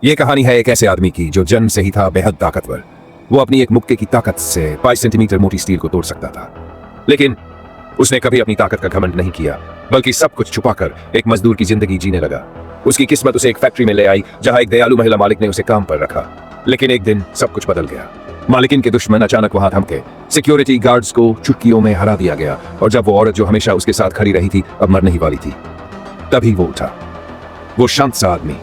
ये कहानी है एक ऐसे आदमी की जो जन्म से ही था बेहद ताकतवर। वो अपनी एक मुक्के की ताकत से 5 सेंटीमीटर मोटी स्टील को तोड़ सकता था, लेकिन उसने कभी अपनी ताकत का घमंड नहीं किया, बल्कि सब कुछ छुपाकर एक मजदूर की जिंदगी जीने लगा। उसकी किस्मत उसे एक फैक्ट्री में ले आई जहां एक दयालु महिला मालिक ने उसे काम पर रखा। लेकिन एक दिन सब कुछ बदल गया। मालिकिन के दुश्मन अचानक वहां थमके। सिक्योरिटी गार्ड्स को चुटकियों में हरा दिया गया और जब वो औरत जो हमेशा उसके साथ खड़ी रही थी अब मरने ही वाली थी, तभी वो उठा। वो शांत सा आदमी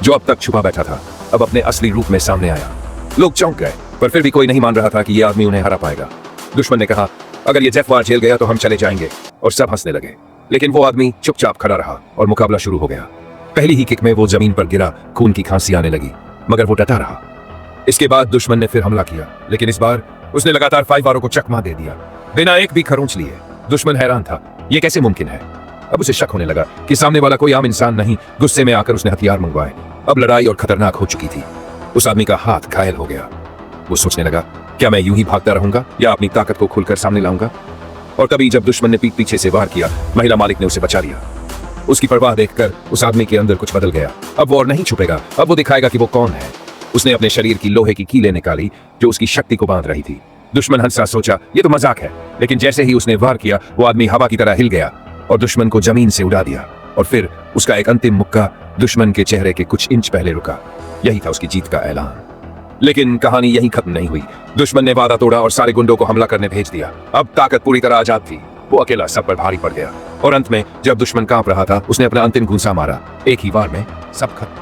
जो अब तक छुपा बैठा था अब अपने असली रूप में सामने आया। लोग चौंक गए, पर फिर भी कोई नहीं मान रहा था कि यह आदमी उन्हें हरा पाएगा। दुश्मन ने कहा, अगर ये जेफ वार जेल गया तो हम चले जाएंगे, और सब हंसने लगे। लेकिन वो आदमी चुपचाप खड़ा रहा और मुकाबला शुरू हो गया। पहली ही किक में वो जमीन पर गिरा, खून की खांसी आने लगी, मगर वो डटा रहा। इसके बाद दुश्मन ने फिर हमला किया, लेकिन इस बार उसने लगातार 5 वारों को चकमा दे दिया, बिना एक भी खरोंच लिए। दुश्मन हैरान था, ये कैसे मुमकिन है। अब उसे शक होने लगा कि सामने वाला कोई आम इंसान नहीं। गुस्से में आकर उसने हथियार मंगवाए। अब लड़ाई और खतरनाक हो चुकी थी। उस आदमी का हाथ घायल हो गया। वो सोचने लगा, क्या मैं यूं ही भागता रहूंगा या अपनी ताकत को खुलकर सामने लाऊंगा। और तभी जब दुश्मन ने पीठ पीछे से वार किया, महिला मालिक ने उसे बचा लिया। उसकी परवाह देखकर उस आदमी के अंदर कुछ बदल गया। अब वो और नहीं छुपेगा, अब वो दिखाएगा कि वो कौन है। उसने अपने शरीर की लोहे की कीलें निकाली जो उसकी शक्ति को बांध रही थी। दुश्मन हंसा, सोचा ये तो मजाक है, लेकिन जैसे ही उसने वार किया वो आदमी हवा की तरह हिल गया और दुश्मन को जमीन से उड़ा दिया। और फिर उसका एक अंतिम मुक्का दुश्मन के चेहरे के कुछ इंच पहले रुका। यही था उसकी जीत का ऐलान। लेकिन कहानी यहीं खत्म नहीं हुई। दुश्मन ने वादा तोड़ा और सारे गुंडों को हमला करने भेज दिया। अब ताकत पूरी तरह आजाद थी। वो अकेला सब पर भारी पड़ गया और अंत में जब दुश्मन कांप रहा था उसने अपना अंतिम घूंसा मारा। एक ही वार में सब खत्म।